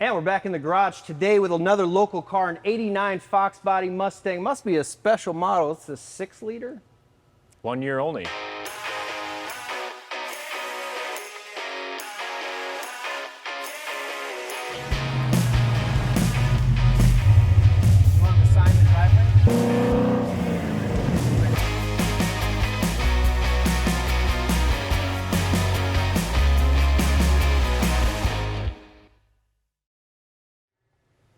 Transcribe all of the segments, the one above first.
And we're back in the garage today with another local car, an 89 Fox Body Mustang. Must be a special model. It's a 6-liter. 1 year only.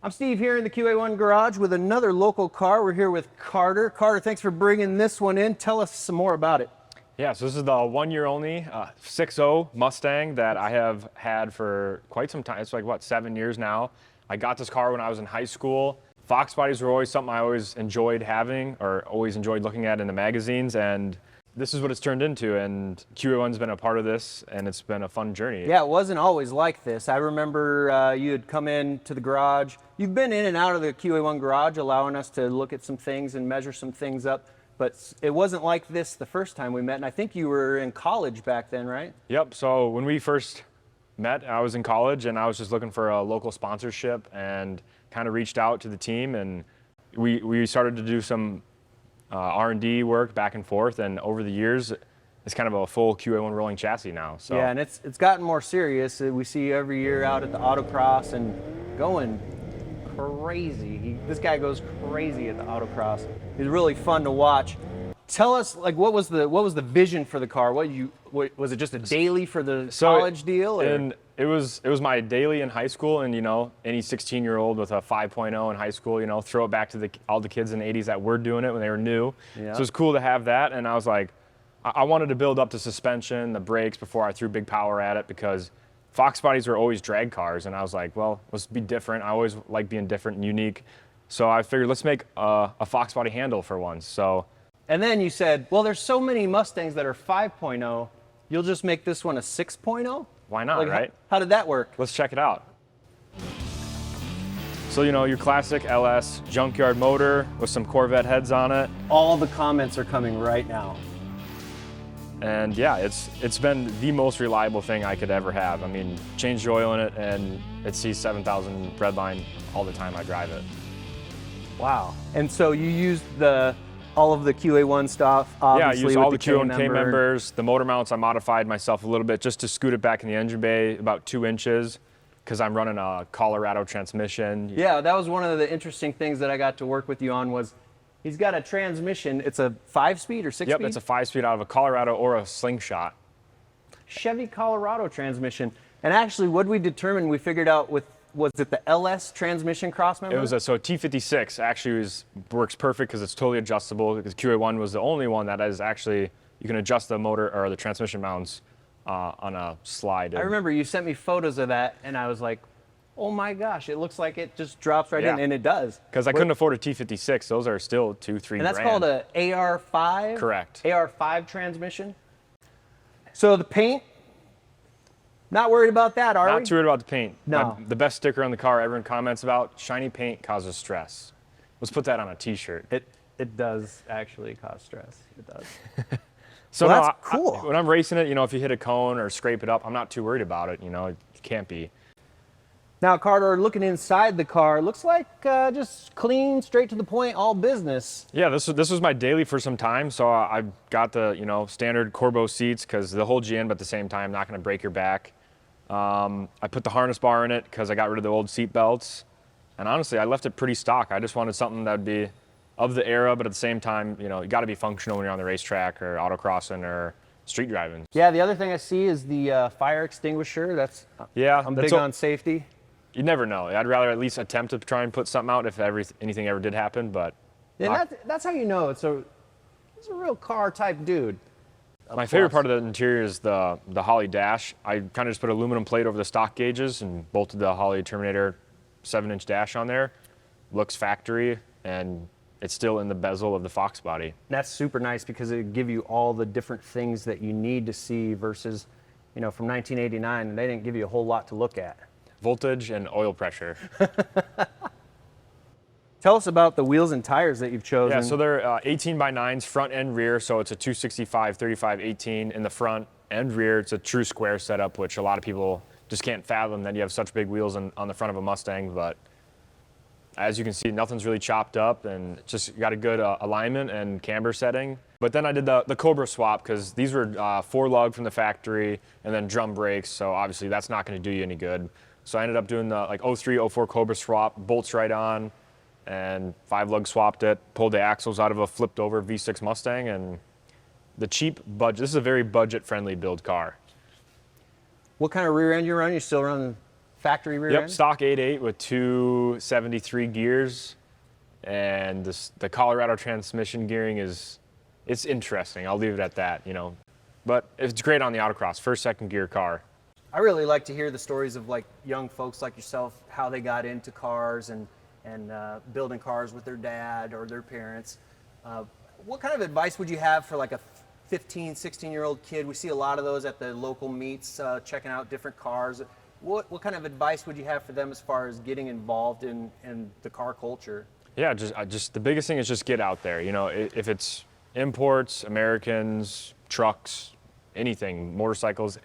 I'm Steve here in the QA1 garage with another local car. We're here with Carter. Carter, thanks for bringing this one in. Tell us some more about it. Yeah, so this is the 1 year only 6.0 Mustang that I have had for quite some time. It's like, what, 7 years now. I got this car when I was in high school. Fox bodies were always something I always enjoyed having or always enjoyed looking at in the magazines, and this is what it's turned into, and QA1's been a part of this, and it's been a fun journey. Yeah, it wasn't always like this. I remember you had come in to the garage. You've been in and out of the QA1 garage, allowing us to look at some things and measure some things up, but it wasn't like this the first time we met, and I think you were in college back then, right? Yep, so when we first met, I was in college, and I was just looking for a local sponsorship and kind of reached out to the team, and we started to do some R&D work back and forth, and over the years, it's kind of a full QA1 rolling chassis now. So. Yeah, and it's gotten more serious. We see you every year out at the autocross and going crazy. This guy goes crazy at the autocross. He's really fun to watch. Tell us, like, what was the vision for the car? What was it, just a daily for the college deal? Or? And it was my daily in high school, and you know, any 16-year-old with a 5.0 in high school, you know, throw it back to all the kids in the 80s that were doing it when they were new. Yeah. So it was cool to have that, and I was like, I wanted to build up the suspension, the brakes before I threw big power at it, because Fox bodies were always drag cars, and I was like, well, let's be different. I always like being different and unique. So I figured, let's make a Fox body handle for once. So. And then you said, well, there's so many Mustangs that are 5.0, you'll just make this one a 6.0? Why not, right? How did that work? Let's check it out. So, you know, your classic LS junkyard motor with some Corvette heads on it. All the comments are coming right now. And yeah, it's been the most reliable thing I could ever have. I mean, change the oil in it, and it sees 7,000 breadline all the time I drive it. Wow. And so you used all of the QA1 stuff, obviously. Yeah, I used all the QA1K members. The motor mounts I modified myself a little bit just to scoot it back in the engine bay about 2 inches, because I'm running a Colorado transmission. Yeah, that was one of the interesting things that I got to work with you on was he's got a transmission. It's a 5-speed or 6-speed? Yep, it's a 5-speed out of a Colorado or a Slingshot. Chevy Colorado transmission. And actually, what we determined, we figured out was it the LS transmission cross member? It was so T56 actually works perfect because it's totally adjustable, because QA1 was the only one that is actually, you can adjust the motor or the transmission mounts on a slide. I remember you sent me photos of that, and I was like, oh my gosh, it looks like it just drops right in, and it does. Because I couldn't afford a T56, those are still $2-3 grand. And that's called a AR5? Correct. AR5 transmission. So the paint, not worried about that, are we? Not too worried about the paint. No. The best sticker on the car everyone comments about, shiny paint causes stress. Let's put that on a t-shirt. It does actually cause stress. It does. So well, that's cool. When I'm racing it, you know, if you hit a cone or scrape it up, I'm not too worried about it. You know, it can't be. Now, Carter, looking inside the car, looks like just clean, straight to the point, all business. Yeah, this was my daily for some time, so I got the, you know, standard Corbeau seats because they'll hold you in, but at the same time, not going to break your back. I put the harness bar in it because I got rid of the old seat belts, and honestly, I left it pretty stock. I just wanted something that would be of the era, but at the same time, you know, you got to be functional when you're on the racetrack or autocrossing or street driving. Yeah, the other thing I see is the fire extinguisher. I'm big on safety. You never know. I'd rather at least attempt to try and put something out if anything ever did happen, but. Yeah, that's how you know it's a real car type dude. My favorite part of the interior is the Holley dash. I kind of just put aluminum plate over the stock gauges and bolted the Holley Terminator 7-inch dash on there. Looks factory, and it's still in the bezel of the Fox body. That's super nice because it give you all the different things that you need to see versus, you know, from 1989, they didn't give you a whole lot to look at. Voltage and oil pressure. Tell us about the wheels and tires that you've chosen. Yeah, so they're 18x9s front and rear, so it's a 265, 35, 18 in the front and rear. It's a true square setup, which a lot of people just can't fathom that you have such big wheels on the front of a Mustang. But as you can see, nothing's really chopped up, and just got a good alignment and camber setting. But then I did the Cobra swap, because these were 4 lug from the factory and then drum brakes, so obviously that's not going to do you any good. So I ended up doing the like 03, 04 Cobra swap, bolts right on, and 5 lug swapped it, pulled the axles out of a flipped over V6 Mustang, and the cheap budget. This is a very budget friendly build car. What kind of rear end you run? You still run factory rear Yep, end? stock 8.8 with 273 gears, and the Colorado transmission gearing it's interesting. I'll leave it at that, you know. But it's great on the autocross, first, second gear car. I really like to hear the stories of like young folks like yourself, how they got into cars and building cars with their dad or their parents. What kind of advice would you have for like a 15, 16-year-old kid? We see a lot of those at the local meets, checking out different cars. What kind of advice would you have for them as far as getting involved in the car culture? Yeah, just the biggest thing is just get out there. You know, if it's imports, Americans, trucks, anything, motorcycles.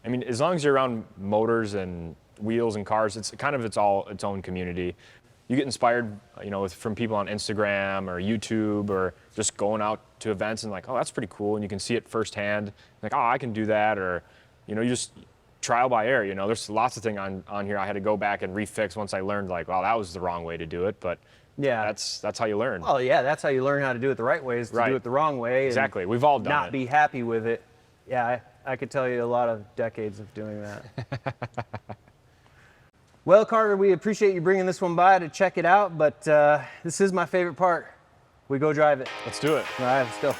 I mean, as long as you're around motors and wheels and cars, it's all its own community. You get inspired, you know, from people on Instagram or YouTube, or just going out to events and like, oh, that's pretty cool, and you can see it firsthand. Like, oh, I can do that, or, you know, you just trial by error. You know, there's lots of things on here I had to go back and refix once I learned, like, wow, that was the wrong way to do it. But yeah, that's how you learn. Well, yeah, that's how you learn how to do it the right way, is to Right. do it the wrong way. Exactly. We've all done not it. be happy with it. Yeah, I could tell you a lot of decades of doing that. Well, Carter, we appreciate you bringing this one by to check it out, but this is my favorite part. We go drive it. Let's do it. All right, let's go.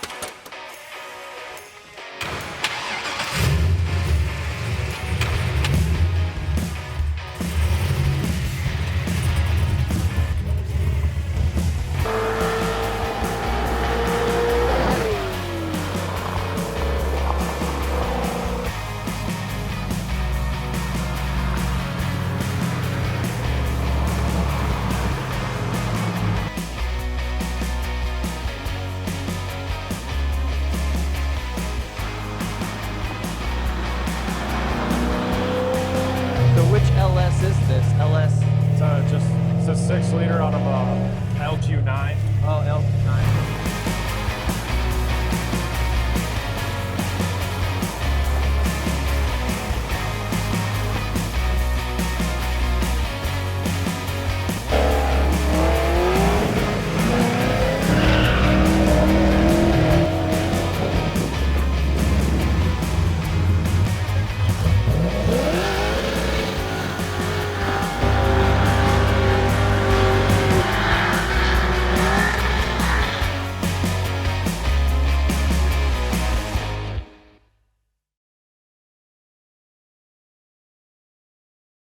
LS is this? LS? It's a 6-liter out of a LQ9. Oh, L9.